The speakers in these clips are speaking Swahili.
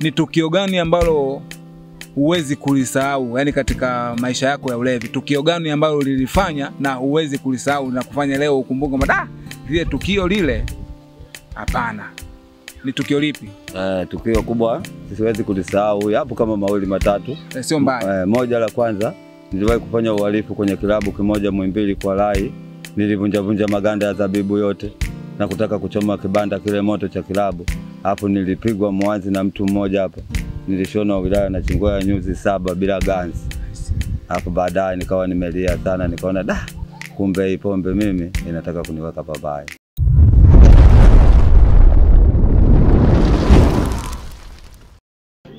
ni tukio gani ambalo huwezi kulisahau, yani katika maisha yako ya ulevi? Tukio gani ambalo ulilifanya na huwezi kulisahau na kufanya leo ukumbuke kwamba lile tukio lile? Hapana. Ni tukio lipi? Tukio kubwa siwezi kulisahau, hapo kama mawili matatu. Sio mbaya. Moja la kwanza, niliwahi kufanya uhalifu kwenye kilabu kimoja Muhimbili kwa rai. Nilivunja maganda ya zabibu yote na kutaka kuchoma kibanda kile moto cha kilabu. Hapo nilipigwa mwanzi na mtu mmoja hapa. Nilishona wilaya na Chingwea nyuzi 7 bila ganzi. Hapo baadaye nikawa nimelia sana, nikaona kumbe hii pombe mimi inataka kuniweka pabaya.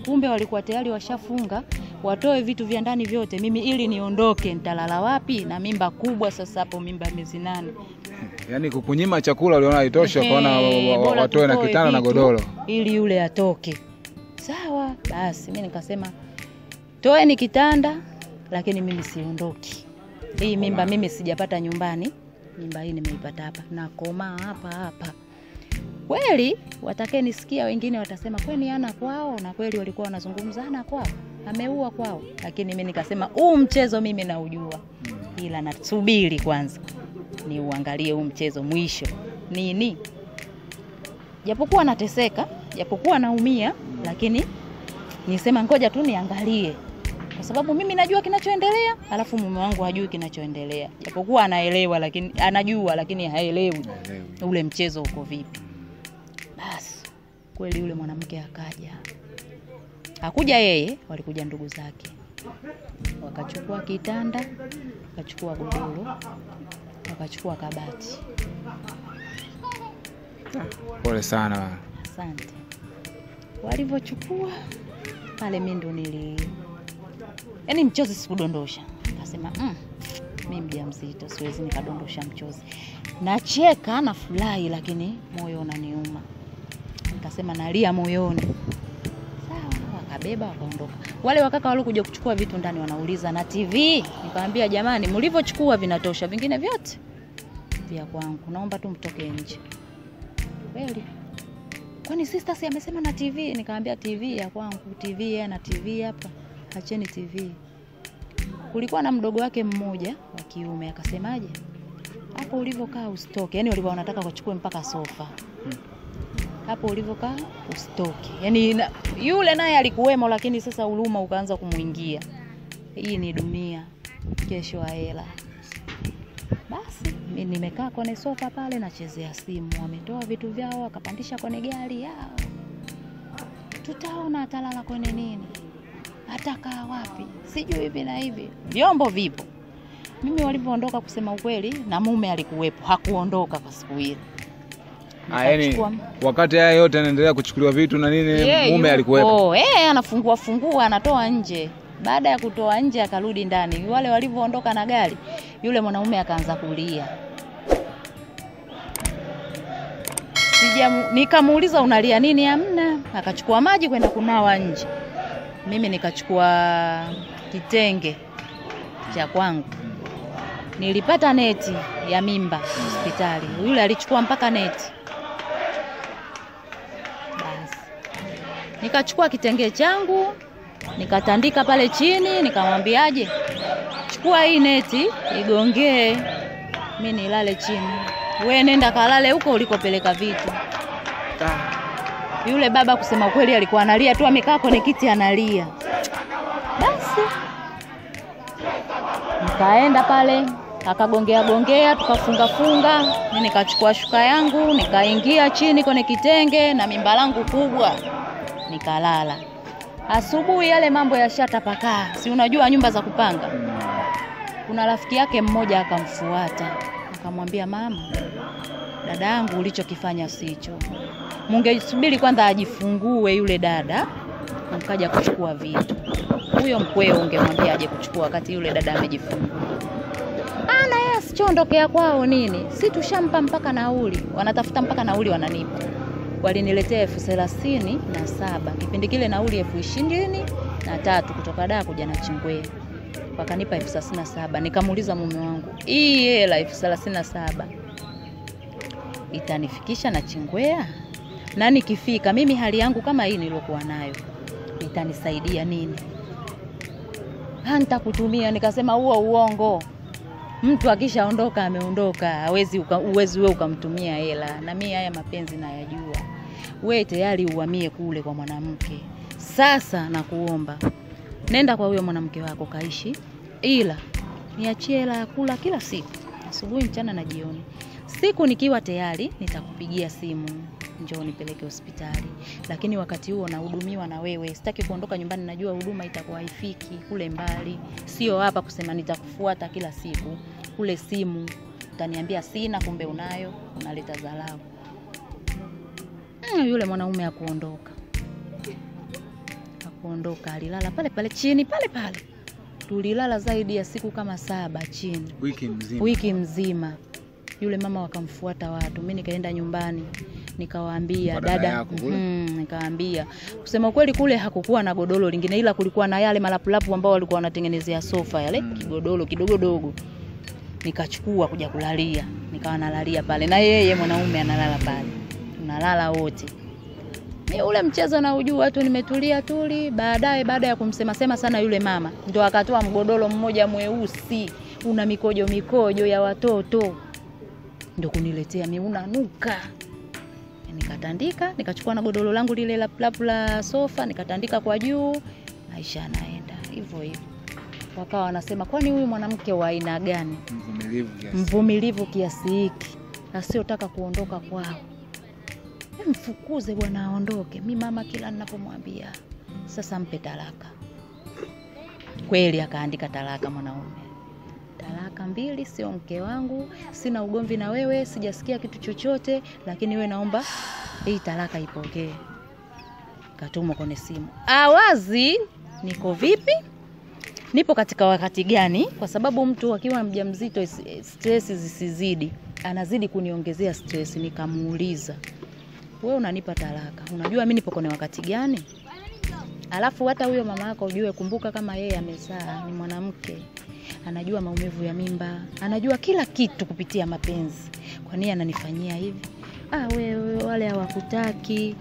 Kumbe walikuwa tayari washafunga, watoe vitu vya ndani vyote. Mimi ili niondoke nitalala wapi na mimba kubwa sasa, hapo mimba miezi 8. Yaani kukunyima chakula uliona haitosha, kwaona watoe na kitanda na godoro ili yule atoke. Sawa, basi mimi nikasema toeni kitanda lakini mimi siondoki. Hii mimba mimi sijapata nyumbani, mimba hii nimeipata hapa na koma hapa. Kweli watakenisikia wengine watasema kwani ana kwao, na kweli walikuwa wanazungumzana kwao, ameua kwao. Lakini mimi nikasema mchezo mimi naujua, ila nasubiri kwanza ni uangalie mchezo mwisho nini. Japokuwa nateseka, japokuwa naumia, lakini nisema ngoja tu niangalie, kwa sababu mimi najua kinachoendelea, alafu mume wangu hajui kinachoendelea. Japokuwa anaelewa, lakini anajua, lakini haelewi ule mchezo uko vipi. Basi kweli yule mwanamke akaja. Hakuja yeye, walikuja ndugu zake. Wakachukua kitanda, wakachukua godoro, wakachukua kabati. Pole sana. Asante. Walivyochukua pale mimi ndo yaani mchozi sikudondosha. Nikasema mimi mjamzito siwezi nikadondosha mchozi. Nacheka na furahi lakini moyo unaniuma. Nikasema nalia moyoni. Sawa, wakabeba wakaondoka. Wale wakaka walikuja kuchukua vitu ndani wanauliza na TV. Nikamwambia jamani, mlivyochukua vinatosha, vingine vyote vya kwangu. Naomba tu mtoke nje. Kweli. Kwani sister si amesema na TV? Nikamwambia TV ya kwangu, TV na TV hapa. Acheni TV. Kulikuwa na mdogo wake mmoja wa kiume, akasemaje? Hapo ulivyokaa usitoke. Yaani walikuwa wanataka kuchukua mpaka sofa. Hapo ulivyokaa usitoke. Yaani yule naye alikuwemo, lakini sasa huruma ukaanza kumuingia. Hii ni dunia. Kesho hela. Basi mimi nimekaa kwenye sofa pale nachezea simu. Wametoa vitu vyao akapandisha kwenye gari yao. Tutaona atalala kwenye nini? Atakaa wapi? Sijui hivi na hivi. Vyombo vipo. Mimi walipoondoka kusema ukweli na mume alikuwepo, hakuondoka kwa siku ile. Yaani wakati haya yote anaendelea kuchukuliwa vitu na nini, mume alikuwepo. Anafungua anatoa nje. Baada ya kutoa nje akarudi ndani. Wale walivyoondoka na gari, yule mwanaume akaanza kulia. Nikamuuliza unalia nini? Hamna. Akachukua maji kwenda kunawa nje. Mimi nikachukua kitenge cha kwangu. Nilipata neti ya mimba hospitali. Yule alichukua mpaka neti. Basi nikachukua kitenge changu, nikatandika pale chini, nikamwambiaje, chukua hii neti igongee, mimi nilale chini. Wewe nenda kalale huko ulikopeleka vitu. Yule baba kusema kweli alikuwa analia tu, amekaa kwenye kiti analia. Basi nikaenda pale, akagongea tukafunga. Mimi nikachukua shuka yangu, nikaingia chini kwenye kitenge na mimba langu kubwa. Nikalala. Asubuhi yale mambo yashatapakaa. Si unajua nyumba za kupanga. Kuna rafiki yake mmoja akamfuata. Akamwambia mama, dada yangu ulichokifanya sicho. Mungesubiri kwanza ajifungue yule dada, mkaja kuchukua vitu. Huyo mkweo ungemwambia aje kuchukua wakati yule dada amejifungua. Ana yeye asichondokea kwao nini? Si tushampa mpaka nauli. Wanatafuta mpaka nauli wananipa. Waliniletea 37,000. Kipindi kile nauli 23,000 kutoka Dar kuja na Chingwea. Wakanipa 37,000. Nikamuuliza mume wangu, hii hela 37,000 itanifikisha na Chingwea? Na nikifika mimi hali yangu kama hii nilokuwa nayo itanisaidia nini? Nitakutumia. Nikasema huo uongo. Mtu akishaondoka ameondoka, uwezi wewe ukamtumia hela. Na mimi haya mapenzi nayajua. Wewe tayari uhamie kule kwa mwanamke. Sasa nakuomba, nenda kwa huyo mwanamke wako kaishi, ila niachie hela ya kula kila siku, asubuhi, mchana na jioni. Siku nikiwa tayari nitakupigia simu, njoo nipeleke hospitali. Lakini wakati huo nahudumiwa na wewe. Sitaki kuondoka nyumbani, najua huduma itakuwa haifiki kule mbali. Sio hapa kusema nitakufuata kila siku. Kule simu utaniambia sina, kumbe unayo, unaleta dharau. Yule mwanaume akuondoka. Akuondoka, alilala pale pale chini pale pale. Tulilala zaidi ya siku kama 7 chini. Wiki mzima. Yule mama wakamfuata watu. Mimi nikaenda nyumbani. Nikawaambia dada, nikawaambia kusema kweli kule hakukuwa na godoro lingine, ila kulikuwa na yale malapulapu ambao walikuwa wanatengenezea sofa yale kigodoro kidogo dogo. Nikachukua kuja kulalia, nikawa nalalia pale na yeye mwanaume analala pale. Tunalala wote. Mimi ule mchezo na ujua tu, nimetulia tuli. Baada ya kumsema sema sana yule mama, ndio akatoa mgodoro mmoja mweusi una mikojo ya watoto, ndio kuniletea. Mimi unanuka. Nikatandika, nikachukua na godoro langu lile la sofa, nikatandika kwa juu. Aisha anaenda hivyo hivyo. Wakawa wanasema kwani huyu mwanamke wa aina gani? Mvumilivu kiasi hiki, asiyotaka kuondoka kwao. Mfukuze bwana aondoke. Mimi mama kila ninapomwambia sasa mpe talaka. Kweli akaandika talaka mwanaume. Talaka 2, sio mke wangu, sina ugomvi na wewe, sijasikia kitu chochote, lakini wewe naomba hii talaka ipokee. Katuma kwenye simu. Awazi, niko vipi? Nipo katika wakati gani? Kwa sababu mtu akiwa mjamzito stress zisizidi, anazidi kuniongezea stress. Nikamuuliza, wewe unanipa talaka, unajua mimi nipo kwenye wakati gani? Alafu hata huyo mama yako ujue, kumbuka kama yeye amezaa, ni mwanamke, anajua maumivu ya mimba, anajua kila kitu kupitia mapenzi. Kwa nini ananifanyia hivi? Wewe wale hawakutaki.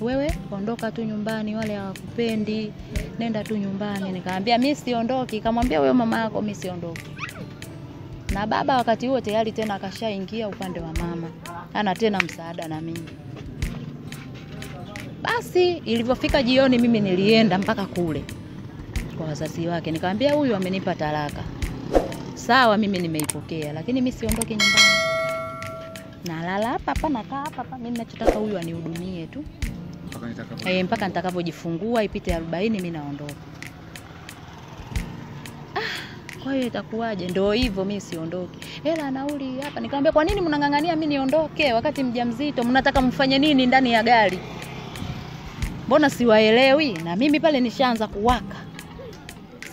Wewe ondoka tu nyumbani, wale hawakupendi. Nenda tu nyumbani. Nikamwambia mimi siondoki. Kamwambia wewe mama yako mimi siondoki. Na baba wakati huo tayari tena akashaingia upande wa mama. Ana tena msaada na mimi. Basi ilivyofika jioni mimi nilienda mpaka kule kwa wazazi wake. Nikamwambia huyu amenipa talaka. Sawa, mimi nimeipokea, lakini mimi siondoki nyumbani. Nalala hapa nakaa hapa. Mimi ninachotaka huyu anihudumie tu. Mpaka nitakapojifungua ipite 40 mimi naondoka. Kwa hiyo itakuwaje? Ndio hivyo, mimi siondoki. Hela nauli hapa. Nikamwambia kwa nini mnangangania mimi niondoke wakati mjamzito? Mnataka mfanye nini ndani ya gari? Mbona siwaelewi? Na mimi pale nishaanza kuwaka.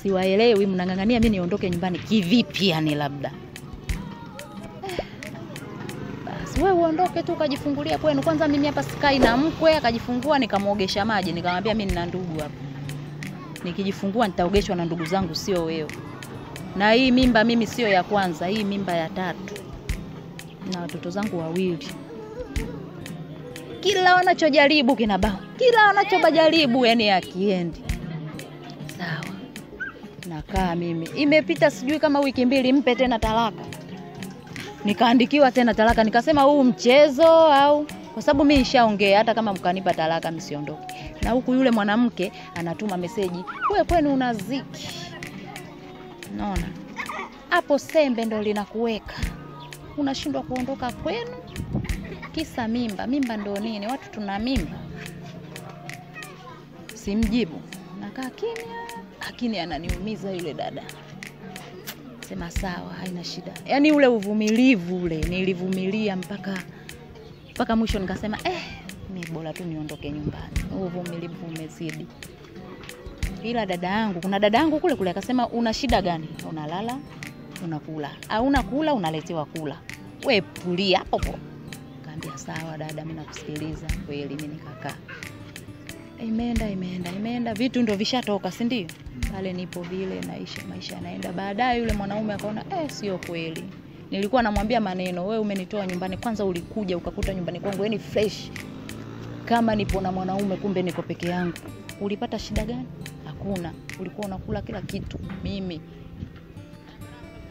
Siwaelewi, mnangangania mimi niondoke nyumbani kivipi yani labda? Basi wewe uondoke tu ukajifungulia kwenu. Kwanza mimi hapa sikai na mkwe, akajifungua nikamuogesha maji. Nikamwambia mimi nina ndugu hapa. Nikijifungua nitaogeshwa na ndugu zangu, sio wewe. Na hii mimba mimi sio ya kwanza, hii mimba ya 3. Na watoto zangu 2. Kila wanachojaribu kinabao. Kila wanachojaribu yani akiendi. Sawa. Nakaa mimi. Imepita sijui kama wiki 2 mpe tena talaka. Nikaandikiwa tena talaka. Nikasema huu mchezo au kwa sababu mimi nishaongea hata kama mkanipa talaka msiondoke. Na huku yule mwanamke anatuma meseji, wewe kwenu unaziki. Naona hapo sembe ndo linakuweka. Unashindwa kuondoka kwenu kisa mimba. Mimba ndo nini? Watu tuna mimba. Simjibu. Nakaa kimya, lakini ananiumiza yule dada. Sema sawa, haina shida. Yaani ule uvumilivu ule nilivumilia mpaka mwisho. Nikasema mimi bora tu niondoke nyumbani. Uvumilivu umezidi. Ila kuna dada yangu kule akasema una shida gani? Unalala, unakula. Au unakula unaletewa kula. Wewe pulia hapo. Kaambia sawa dada, mimi nakusikiliza. Kweli mimi nikakaa. Imeenda vitu ndio vishatoka, si ndio? Pale nipo vile maisha yanaenda. Baadaye yule mwanaume akaona sio kweli. Nilikuwa namwambia maneno, wewe umenitoa nyumbani, kwanza ulikuja ukakuta nyumbani kwangu yani fresh. kama nipo na mwanaume kumbe niko peke yangu. Ulipata shida gani? Hakuna. Ulikuwa unakula kila kitu mimi.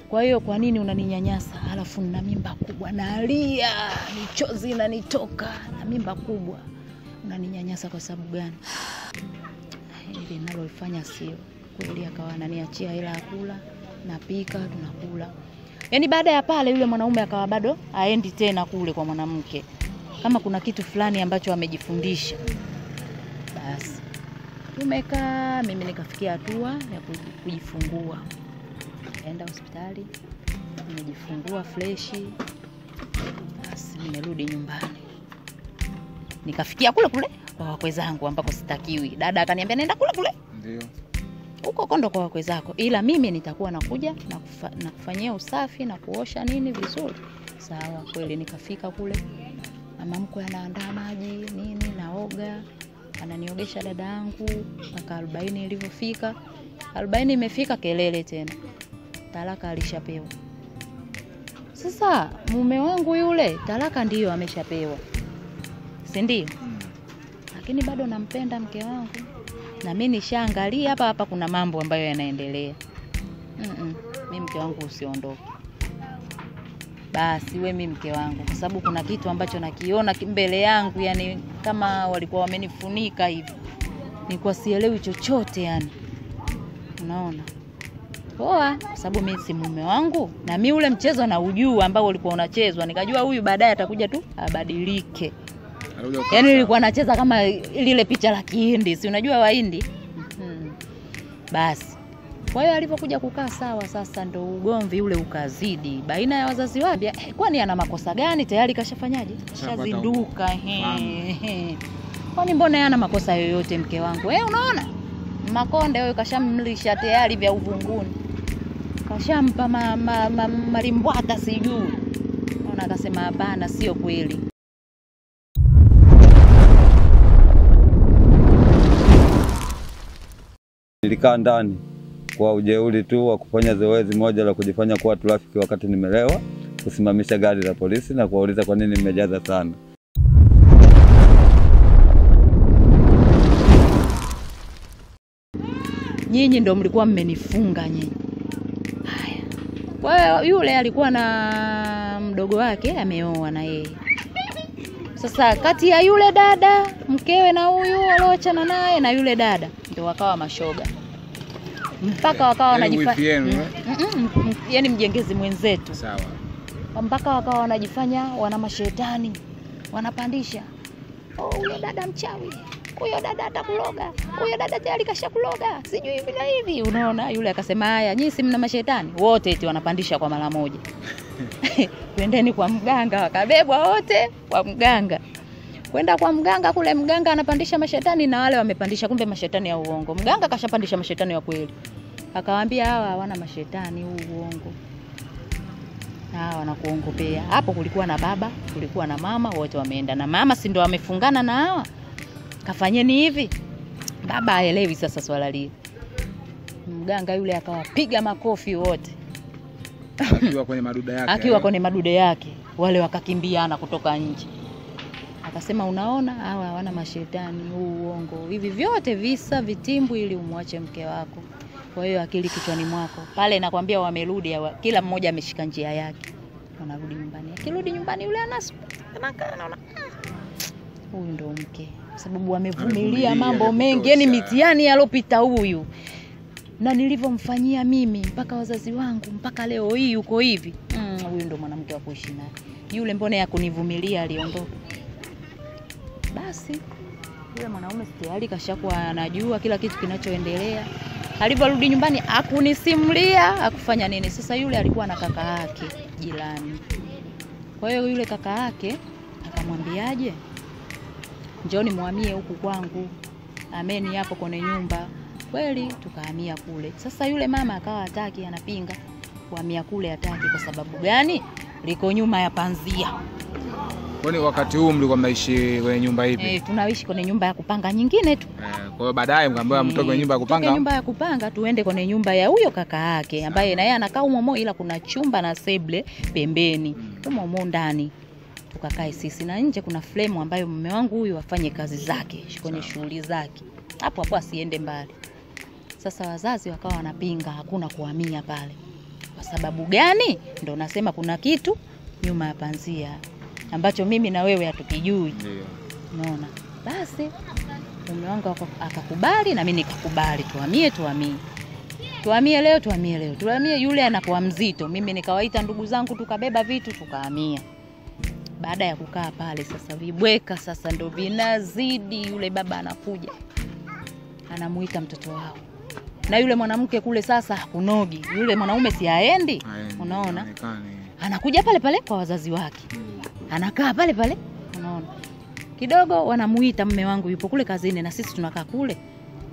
Kwa hiyo kwa nini unaninyanyasa? Halafu nina mimba kubwa nalia, michozi inanitoka na mimba kubwa. Unaninyanyasa kwa sababu gani? Hili ninalofanya sio kweli. Akawa ananiachia hela ya kula, napika, tunakula. Yaani baada ya pale yule mwanaume akawa bado aendi tena kule kwa mwanamke. Kama kuna kitu fulani ambacho amejifundisha. Basi tumekaa, mimi nikafikia hatua ya kujifungua. Nikaenda hospitali, nimejifungua freshi. Basi nimerudi nyumbani. Nikafikia kule kwa wakwe zangu ambako sitakiwi. Dada akaniambia nenda kule. Ndio. Huko kondo kwa wakwe zako. Ila mimi nitakuwa nakuja na kufanyia usafi na kuosha nini vizuri. Sawa, kweli nikafika kule. Mama mkwe anaandaa maji, nini naoga. Ananiogesha dada yangu mpaka 40 ilivyofika. 40 imefika kelele tena. Talaka alishapewa. Sasa mume wangu yule talaka ndiyo ameshapewa. Si ndio? Lakini bado nampenda mke wangu. Na mimi nishaangalia hapa kuna mambo ambayo yanaendelea. Mimi mke wangu usiondoke. Basi we mimi mke wangu, kwa sababu kuna kitu ambacho nakiona mbele yangu, yani kama walikuwa wamenifunika hivi. Nilikuwa sielewi chochote yani. Unaona? Poa, kwa sababu mimi si mume wangu na mimi ule mchezo na ujua ambao ulikuwa unachezwa, nikajua huyu baadaye atakuja tu abadilike. Yaani nilikuwa nacheza kama lile picha la Kihindi, si unajua Wahindi? Basi. Kwa hiyo alipokuja kukaa sawa sasa ndo ugomvi ule ukazidi baina ya wazazi wake. Kwani ana makosa gani? Tayari kashafanyaje? Kashazinduka. Kwani mbona yana makosa yoyote mke wangu? Unaona? Makonde huyo kashamlisha tayari vya uvunguni. Kashampa malimbwata sijui. Naona akasema hapana, sio kweli. Nilikaa ndani kwa ujeuri tu wa kufanya zoezi moja la kujifanya kuwa trafiki wakati nimelewa, kusimamisha gari la polisi na kuwauliza kwa nini nimejaza sana. Nyinyi ndio mlikuwa mmenifunga nyinyi. Haya. Kwa hiyo yule alikuwa na mdogo wake ameoa na yeye. Sasa kati ya yule dada mkewe na huyu walioachana naye na yule dada ndio wakawa mashoga. Mpaka wakawa wanajifanya yani mjengezi mwenzetu. Sawa. Mpaka wakawa wanajifanya wana mashetani. Wanapandisha. Huyo dada mchawi. Huyo dada atakuloga. Huyo dada tayari kashakuloga. Sijui hivi na hivi. Unaona yule akasema haya, nyinyi si mna mashetani. Wote eti wanapandisha kwa mara moja. Twendeni kwa mganga, wakabebwa wote kwa mganga. Kwenda kwa mganga kule, mganga anapandisha mashetani na wale wamepandisha kumbe mashetani ya uongo. Mganga kashapandisha mashetani ya kweli. Akawaambia hawa hawana mashetani, huu uongo. Na wanakuongopea. Hapo kulikuwa na baba, kulikuwa na mama, wote wameenda na mama si ndio wamefungana na hawa. Kafanyeni hivi. Baba haelewi sasa swala lile. Mganga yule akawapiga makofi wote. Akiwa kwenye madude yake. Akiwa kwenye madude yake. Wale wakakimbiana kutoka nje. Akasema unaona hawa hawana mashetani, huu uongo. Hivi vyote visa vitimbu ili umwache mke wako. Kwa hiyo akili kichwani mwako. Pale nakwambia wamerudi kila mmoja ameshika njia yake. Wanarudi nyumbani. Akirudi nyumbani yule anakaa huyu ndo mke. Kwa sababu wamevumilia mambo mengi, yani mitihani alopita huyu. Na nilivyomfanyia mimi mpaka wazazi wangu mpaka leo hii yuko hivi. Huyu ndo mwanamke wa kuishi naye. Yule mbona ya kunivumilia aliondoka. Basi yule mwanaume tayari kashakuwa anajua kila kitu kinachoendelea. Aliporudi nyumbani akunisimulia, akufanya nini. Sasa yule alikuwa na kaka yake jirani. Kwa hiyo yule kaka yake akamwambiaje? Njoni muhamie huku kwangu. Ameni hapo kwenye nyumba. Kweli tukahamia kule. Sasa yule mama akawa hataki, anapinga. Kuhamia kule hataki kwa sababu gani? Liko nyuma ya panzia. Kwani wakati huu mlikuwa mnaishi kwenye nyumba hivi? Tunaishi kwenye nyumba ya kupanga nyingine tu. Kwa hiyo baadaye mkaambiwa mtoke kwenye nyumba ya kupanga. Kwenye nyumba ya kupanga tuende kwenye nyumba ya huyo kaka yake ambaye na yeye anakaa humo ila kuna chumba na seble pembeni. Humo ndani. tukakae sisi, na nje kuna frame ambayo mume wangu huyu afanye kazi zake kwenye shughuli zake, hapo hapo asiende mbali. Sasa wazazi wakawa wanapinga, hakuna kuhamia pale. Kwa sababu gani? Ndio nasema kuna kitu nyuma ya panzia ambacho mimi na wewe hatukijui. Unaona? Basi mume wangu akakubali na mimi nikakubali, tuhamie. Tuhamie leo. Tuhamie, yule anakuwa mzito. Mimi nikawaita ndugu zangu, tukabeba vitu tukahamia. Baada ya kukaa pale sasa vibweka sasa ndo vinazidi, yule baba anakuja. Anamuita mtoto wao. Na yule mwanamke kule sasa hakunogi. Yule mwanaume si haendi. Unaona? Anakuja pale pale kwa wazazi wake. Anakaa pale pale. Unaona? Kidogo wanamuita mume wangu yupo kule kazini na sisi tunakaa kule.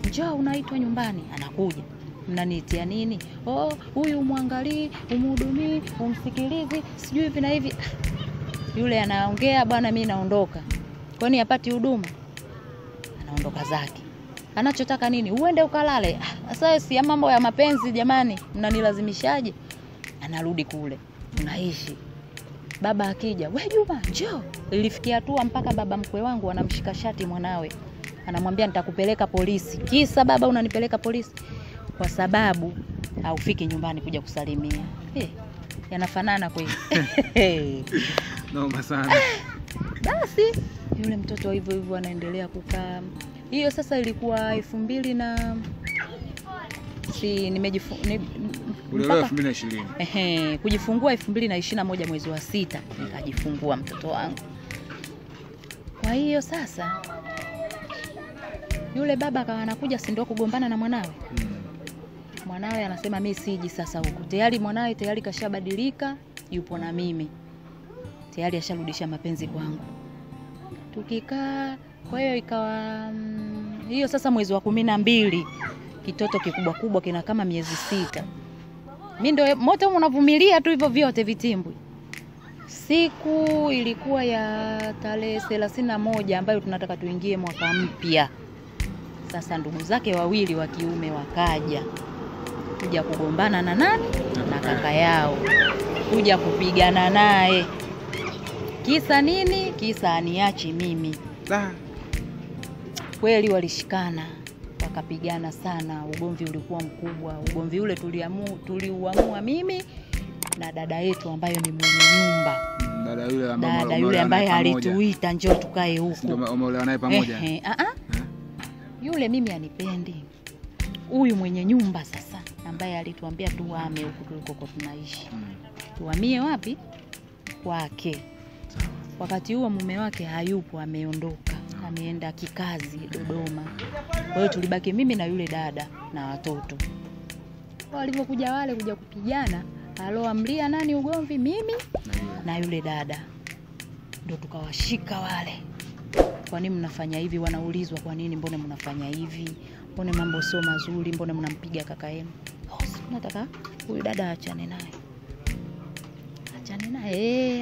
Njoo unaitwa nyumbani. Anakuja. Mnaniitia nini? Huyu umwangalie, umhudumie, umsikilize, sijui hivi na hivi. Yule anaongea, bwana mimi naondoka. Kwani hapati huduma? Anaondoka zake. Anachotaka nini? Uende ukalale. Sasa si mambo ya mapenzi jamani, mnanilazimishaje? Anarudi kule. Tunaishi. Baba akija, "We Juma, njoo." Ilifikia hatua mpaka baba mkwe wangu anamshika shati mwanawe. Anamwambia nitakupeleka polisi. Kisa baba unanipeleka polisi? Kwa sababu haufiki nyumbani kuja kusalimia. Yanafanana kweli. Naomba sana. Basi yule mtoto hivyo anaendelea kukaa. Hiyo sasa ilikuwa 2000 na Uliolewa 2020. Kujifungua 2021 mwezi wa 6 nikajifungua mtoto wangu. Kwa hiyo sasa yule baba akawa anakuja, si ndio kugombana na mwanawe. Mwanawe anasema mimi siji sasa huko. Tayari mwanawe tayari kashabadilika, yupo na mimi. Tayari asharudisha mapenzi kwangu. Tukikaa, kwa hiyo ikawa hiyo sasa mwezi wa 12 kitoto kikubwa kina kama miezi 6. Mimi ndio moto unavumilia tu hivyo vyote vitimbwi. Siku ilikuwa ya tarehe 31 ambayo tunataka tuingie mwaka mpya. Sasa ndugu zake wawili wa kiume wakaja kuja kugombana na nani? Na kaka yao. Kuja kupigana naye. Kisa nini? Kisa aniachi mimi. Kweli walishikana, wakapigana sana, ugomvi ulikuwa mkubwa. Ugomvi ule tuliuamua mimi na dada yetu ambayo ni mwenye nyumba. Dada yule ambaye alituita njoo tukae huko. Ndio umeolewa naye pamoja? Yule mimi anipendi. Huyu mwenye nyumba sasa ambaye alituambia tuhame huko tuliko tunaishi. Tuhamie wapi? Kwake. Wakati huo mume wake hayupo, ameondoka, ameenda kikazi Dodoma. Kwa hiyo tulibaki mimi na yule dada na watoto. Walipokuja wale kuja kupigana, aloamlia nani ugomvi? Mimi na yule dada. Ndio tukawashika wale. Kwa nini mnafanya hivi? Wanaulizwa kwa nini, mbona mnafanya hivi? Mbona mambo sio mazuri? Mbona mnampiga kaka yenu? Nataka huyu dada achane naye.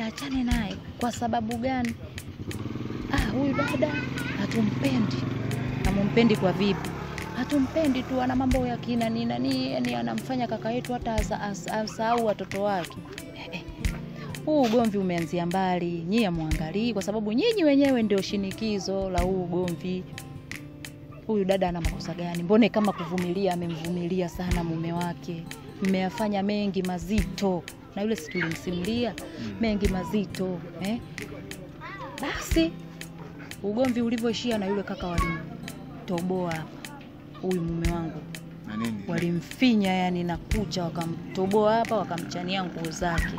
Achane naye. Kwa sababu gani? Huyu dada hatumpendi. Hamumpendi kwa vipi? Hatumpendi tu, ana mambo ya kina nini, yani anamfanya kaka yetu hata asahau watoto wake. Huu ugomvi umeanzia mbali, nyinyi muangalie kwa sababu nyinyi wenyewe ndio shinikizo la huu ugomvi. Huyu dada ana makosa gani? Mbone kama kuvumilia, amemvumilia sana mume wake. Mmeyafanya mengi mazito. Na yule si tulimsimulia mengi mazito, Basi ugomvi ulivyoishia na yule kaka walimtoboa hapa huyu mume wangu. Na nini? Walimfinya yani na kucha, wakamtoboa hapa, wakamchania nguo zake.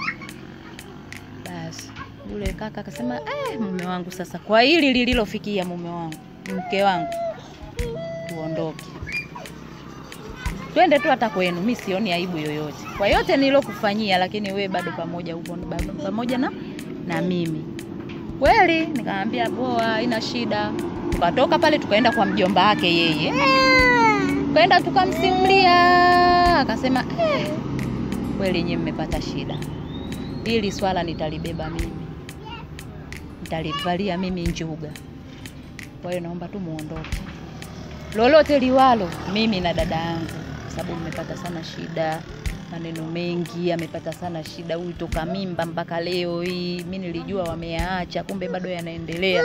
Basi yule kaka akasema, mume wangu sasa kwa hili lililofikia mume wangu, mke wangu, tuondoke. Twende tu hata kwenu, mimi sioni aibu yoyote. Kwa yote nilokufanyia, lakini wewe bado pamoja upo pamoja na mimi. Kweli nikamwambia poa, haina shida. Tukatoka pale tukaenda kwa mjomba wake yeye. Kwenda tukamsimulia, akasema kweli nyinyi mmepata shida. Hili swala nitalibeba mimi. Nitalivalia mimi njuga. Kwa hiyo naomba tu muondoke. Lolote liwalo mimi na dada yangu, sababu mmepata sana shida. maneno mengi, amepata sana shida huyu toka mimba mpaka leo hii. Mimi nilijua wameacha, kumbe bado yanaendelea.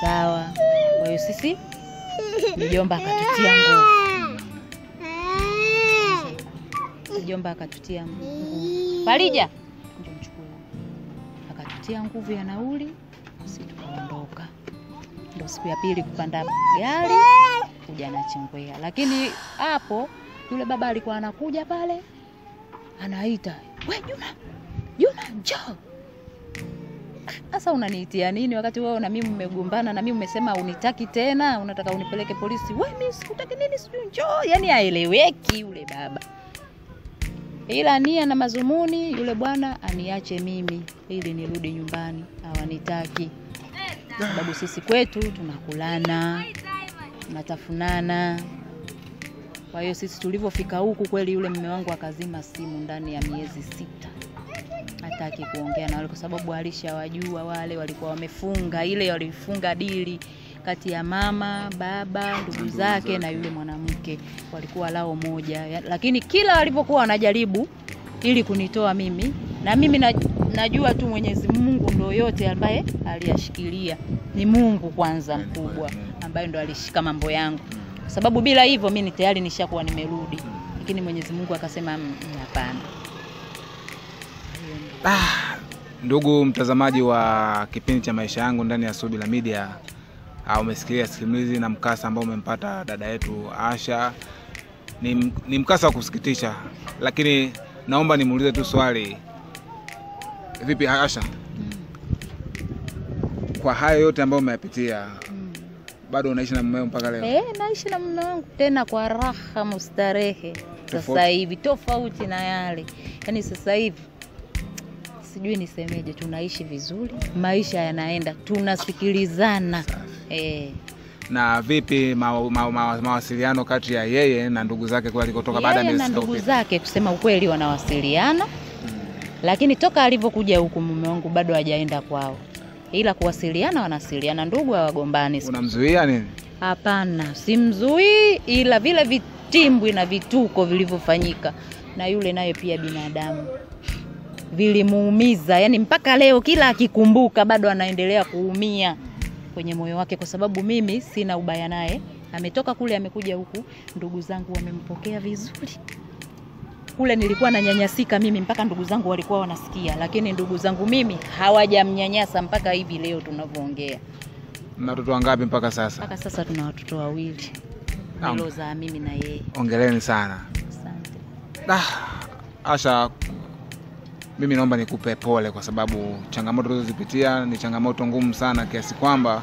Sawa. Kwa hiyo sisi mjomba akatutia nguvu. Mjomba akatutia nguvu. Farija, ndio mchukue. Akatutia nguvu ya nauli, sisi tukaondoka. Ndio siku ya pili kupanda gari kuja na Chingwea. Lakini hapo yule baba alikuwa anakuja pale anaita, "We Juma, njoo." Sasa unaniitia nini wakati wewe na mimi mmegombana na mimi umesema unitaki tena, unataka unipeleke polisi. Wewe mimi sikutaki nini, sijui njoo. Yaani haeleweki yule baba. Ila nia na mazumuni yule bwana aniache mimi ili nirudi nyumbani, hawanitaki. Sababu sisi kwetu tunakulana, tunatafunana. Kwa hiyo sisi tulivyofika huku kweli yule mume wangu akazima simu ndani ya miezi 6. Hataki kuongea na wale kwa sababu alishawajua wale walikuwa wamefunga ile walifunga dili kati ya mama, baba, ndugu zake na yule mwanamke, walikuwa lao moja. Lakini kila walipokuwa wanajaribu ili kunitoa mimi, na mimi najua tu Mwenyezi Mungu ndio yote ambaye aliyashikilia. Ni Mungu kwanza mkubwa ambaye ndo alishika mambo yangu. Kwa sababu bila hivyo mimi tayari nishakuwa nimerudi. Lakini Mwenyezi Mungu akasema hapana. Ndugu mtazamaji wa kipindi cha maisha yangu ndani ya Subira Media, umesikia simulizi na mkasa ambao umempata dada yetu Asha. Ni mkasa wa kusikitisha, lakini naomba nimuulize tu swali. Vipi Asha? Kwa hayo yote ambayo umeyapitia, bado unaishi na mumeo mpaka leo? Naishi na mume wangu tena kwa raha mustarehe. Sasa hivi tofauti na yale. Yaani sasa hivi sijui nisemeje, tunaishi vizuri, maisha yanaenda, tunasikilizana. Na vipi mawasiliano kati ya yeye na ndugu zake kwa alikotoka baada ya miezi 6? Na ndugu zake kusema ukweli wanawasiliana. Lakini toka alivyokuja huku mume wangu bado hajaenda kwao. Ila kuwasiliana wanasiliana, ndugu hawagombani. Unamzuia nini? Hapana, simzuii, ila vile vitimbwi na vituko vilivyofanyika na yule naye pia binadamu vilimuumiza. Yaani mpaka leo kila akikumbuka bado anaendelea kuumia kwenye moyo wake, kwa sababu mimi sina ubaya naye. Ametoka kule amekuja huku, ndugu zangu wamempokea vizuri. Kule nilikuwa nanyanyasika mimi mpaka ndugu zangu walikuwa wanasikia, lakini ndugu zangu mimi hawajamnyanyasa mpaka hivi leo tunavyoongea. Mna watoto wangapi mpaka sasa? Mpaka sasa tuna watoto 2. Nilozaa mimi na yeye. Hongereni sana. Asante. Asha, mimi naomba nikupe pole kwa sababu changamoto ulizozipitia ni changamoto ngumu sana, kiasi kwamba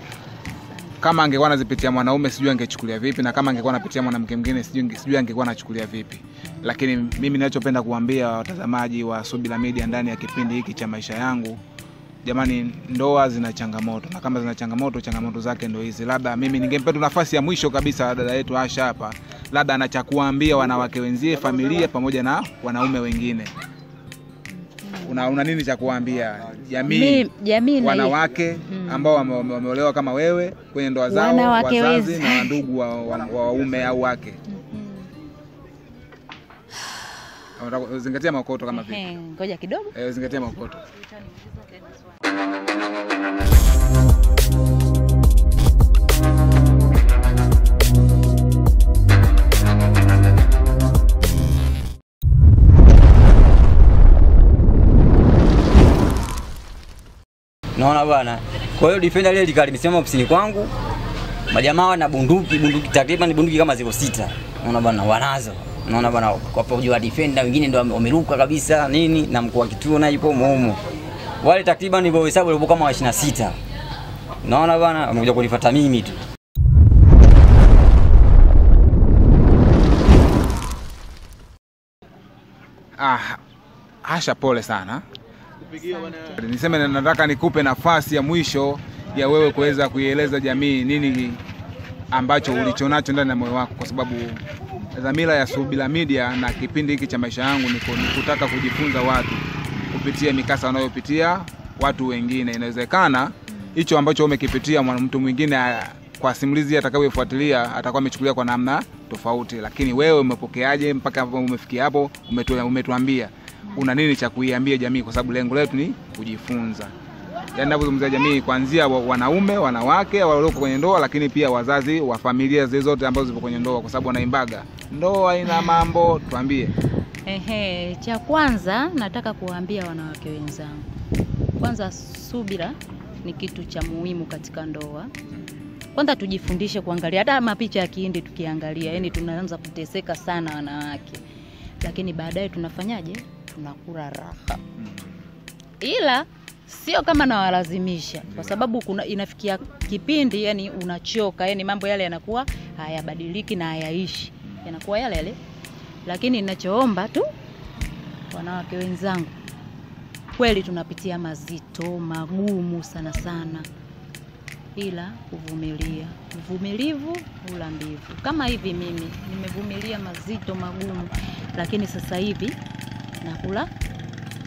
kama angekuwa anazipitia mwanaume sijui angechukulia vipi, na kama angekuwa anapitia mwanamke mwingine sijui angekuwa anachukulia vipi. Lakini mimi ninachopenda kuambia watazamaji wa Subira Media ndani ya kipindi hiki cha maisha yangu, jamani, ndoa zina changamoto, na kama zina changamoto zake ndio hizi. Labda mimi ningempa tu nafasi ya mwisho kabisa dada yetu Asha hapa, labda anacha kuambia wanawake wenzie, familia pamoja na wanaume wengine. Una nini cha kuambia jamii wanawake ambao wameolewa kama wewe kwenye ndoa zao, wazazi na ndugu wa waume au wake? Zingatia makoto kama vipi? Ngoja kidogo. Zingatia makoto. Naona bwana. Kwa hiyo defender ile likalisimama ofisini kwangu. Majamaa wana bunduki takriban bunduki kama ziko 6. Naona bwana wanazo. Naona bwana kwa kujua defender wengine ndio wameruka kabisa nini, na mkuu wa kituo naye yupo mumo. Wale takriban ndio hesabu walikuwa kama 26. Naona bwana wamekuja kunifuata mimi tu. Asha, pole sana. Niseme nataka nikupe nafasi ya mwisho ya wewe kuweza kuieleza jamii nini ambacho ulichonacho ndani ya moyo wako, kwa sababu dhamira ya Subira Media na kipindi hiki cha maisha yangu ni kutaka kujifunza watu kupitia mikasa wanayopitia watu wengine. Inawezekana hicho ambacho umekipitia mtu mwingine kwa simulizi atakayofuatilia atakuwa amechukulia kwa namna tofauti, lakini wewe umepokeaje mpaka umefikia hapo? Umetuambia una nini cha kuiambia jamii, kwa sababu lengo letu ni kujifunza. Yaani ninapozungumzia jamii, kuanzia wanaume, wanawake walioko kwenye ndoa, lakini pia wazazi wa familia zote ambazo zipo kwenye ndoa, kwa sababu wanaimbaga ndoa ina mambo. Tuambie. Cha kwanza nataka kuwaambia wanawake wenzangu, kwanza subira ni kitu cha muhimu katika ndoa. Kwanza tujifundishe kuangalia, hata mapicha ya Kihindi tukiangalia, yani tunaanza kuteseka sana wanawake, lakini baadaye tunafanyaje? Tunakula raha. Ila sio kama nawalazimisha, kwa sababu inafikia kipindi yani unachoka, yani mambo yale yanakuwa hayabadiliki na hayaishi, yanakuwa yale yale. Lakini ninachoomba tu wanawake wenzangu, kweli tunapitia mazito magumu sana sana, ila kuvumilia. Uvumilivu hula mbivu. Kama hivi mimi nimevumilia mazito magumu, lakini sasa hivi nakula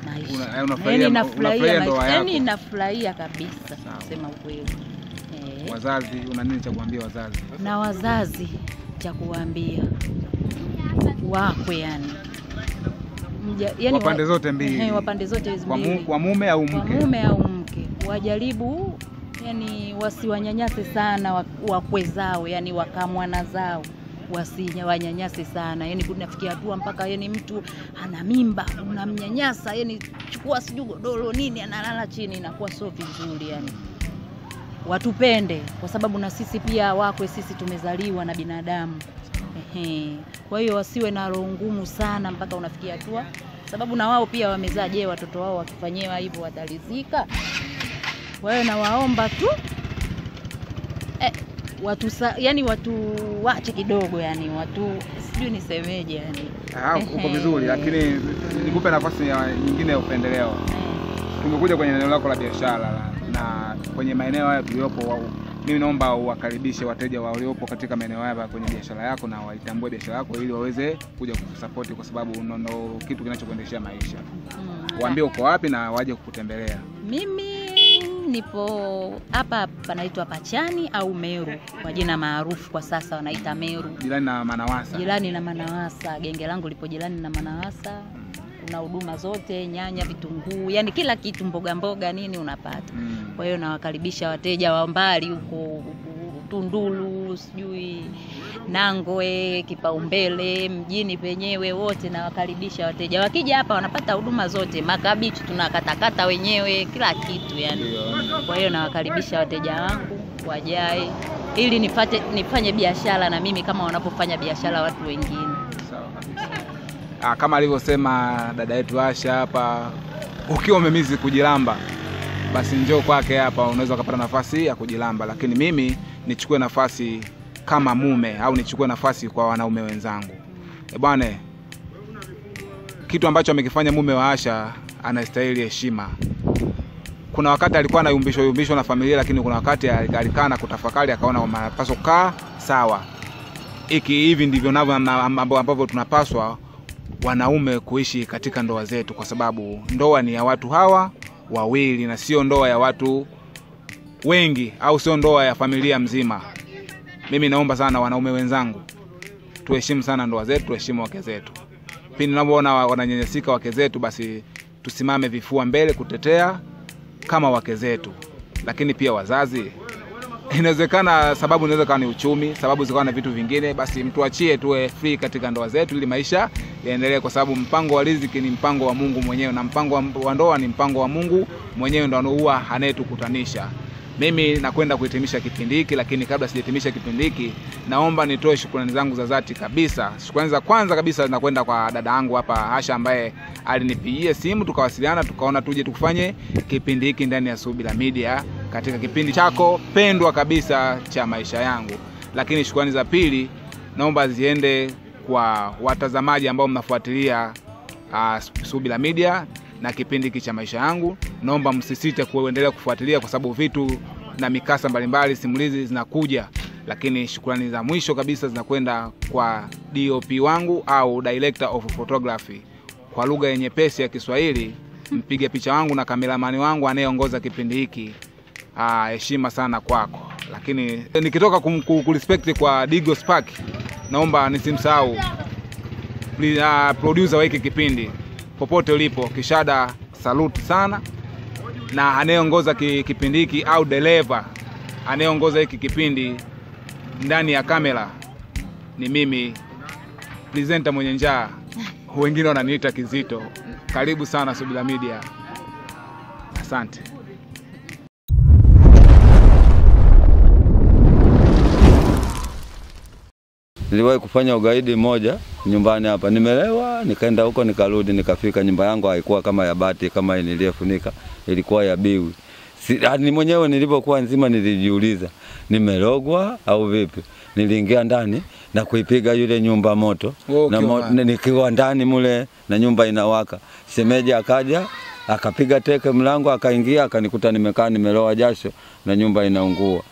maisha. Unafurahia nafurahia kabisa kusema ukweli. Wazazi, una nini cha kuambia wazazi? Na wazazi cha kuambia wakwe, yani wapande zote mbili. Wapande zote mbili. Kwa mume au mke. Kwa mume au mke. Wajaribu yani wasiwanyanyase sana wakwe zao, yani wakamwana zao wasiwanyanyase sana. Yani kunafikia hatua mpaka yani mtu ana mimba unamnyanyasa, yani chukua sijui godoro nini analala chini, inakuwa sio vizuri yani. Watupende kwa sababu na sisi pia wakwe, sisi tumezaliwa na binadamu. Kwa hiyo wasiwe na roho ngumu sana mpaka unafikia hatua, sababu na wao pia wamezaa. Je, watoto wao wakifanyiwa hivyo watalizika? Kwa hiyo nawaomba tu yani watu wache kidogo, yani watu sijui nisemeje yani. Uko vizuri, lakini nikupe nafasi nyingine ya upendeleo. Tumekuja kwenye eneo lako la biashara na kwenye maeneo haya tuliopo, mimi naomba uwakaribishe wateja waliopo katika maeneo haya kwenye biashara yako na waitambue biashara yako ili waweze kuja kukusupport, kwa sababu ndio kitu kinachokuendeshea maisha. Waambie uko wapi na waje kukutembelea. Mimi nipo hapa panaitwa Pachani au Meru kwa jina maarufu kwa sasa wanaita Meru. Jirani na Manawasa. Jirani na Manawasa. Genge langu lipo jirani na Manawasa. Kuna huduma zote, nyanya, vitunguu, yani kila kitu, mboga nini unapata. Kwa hiyo nawakaribisha wateja wa mbali huko Tunduru, sijui Nangwe, Kipaumbele, mjini penyewe wote nawakaribisha wateja. Wakija hapa wanapata huduma zote, makabichi tunakatakata wenyewe, kila kitu yani. Kwa hiyo nawakaribisha wateja wangu wajae ili nifanye biashara na mimi kama wanapofanya biashara watu wengine. Sawa. Kama alivyosema dada yetu Asha hapa, ukiwa umemizi kujilamba basi njoo kwake hapa, unaweza kupata nafasi ya kujilamba. Lakini mimi nichukue nafasi kama mume au nichukue nafasi kwa wanaume wenzangu. Bwana, kitu ambacho amekifanya mume wa Asha anastahili heshima. Kuna wakati alikuwa anayumbishwa na familia, lakini kuna wakati alikaa na kutafakari akaona mapaswa kaa sawa. Hivi ndivyo ambavyo tunapaswa wanaume kuishi katika ndoa zetu, kwa sababu ndoa ni ya watu hawa wawili na sio ndoa ya watu wengi au sio ndoa ya familia mzima. Mimi naomba sana wanaume wenzangu, tuheshimu sana ndoa zetu, tuheshimu wake zetu. Pindi tunapoona wananyanyasika wake zetu, basi tusimame vifua mbele kutetea kama wake zetu. Lakini pia wazazi, inawezekana sababu inaweza kuwa ni uchumi, sababu zikawa na vitu vingine, basi mtuachie tuwe free katika ndoa zetu ili maisha yaendelee, kwa sababu mpango wa riziki ni mpango wa Mungu mwenyewe na mpango wa ndoa ni mpango wa Mungu mwenyewe, ndio huwa anayetukutanisha. Mimi nakwenda kuhitimisha kipindi hiki, lakini kabla sijahitimisha kipindi hiki naomba nitoe shukrani zangu za dhati kabisa. Shukrani za kwanza kabisa nakwenda kwa dada yangu hapa Asha, ambaye alinipigia simu tukawasiliana tukaona tuje tukufanye kipindi hiki ndani ya Subira Media katika kipindi chako pendwa kabisa cha maisha yangu. Lakini shukrani za pili naomba ziende kwa watazamaji ambao mnafuatilia Subira Media na kipindi hiki cha maisha yangu. Naomba msisite kuendelea kufuatilia, kwa sababu vitu na mikasa mbalimbali simulizi zinakuja. Lakini shukrani za mwisho kabisa zinakwenda kwa DOP wangu au Director of Photography kwa lugha yenye pesi ya Kiswahili, mpige picha wangu na kameramani wangu anayeongoza kipindi hiki. Heshima sana kwako. Lakini nikitoka kurespect kwa Digo Spark, naomba nisimsahau producer wa hiki kipindi popote ulipo, Kishada, salute sana. Na anayeongoza kipindi hiki au dereva anayeongoza hiki kipindi ndani ya kamera ni mimi, presenter mwenye njaa, wengine wananiita Kizito. Karibu sana Subira Media. Asante. Niliwahi kufanya ugaidi moja nyumbani hapa. Nimelewa, nikaenda huko, nikarudi, nikafika nyumba yangu haikuwa kama ya bati kama niliyofunika, ilikuwa ya biwi. Ni mwenyewe nilipokuwa nzima nilijiuliza, nimerogwa au vipi? Niliingia ndani na kuipiga yule nyumba moto. Na nikiwa ndani mule na nyumba inawaka. Shemeji akaja, akapiga teke mlango, akaingia, akanikuta nimekaa nimeloa jasho na nyumba inaungua.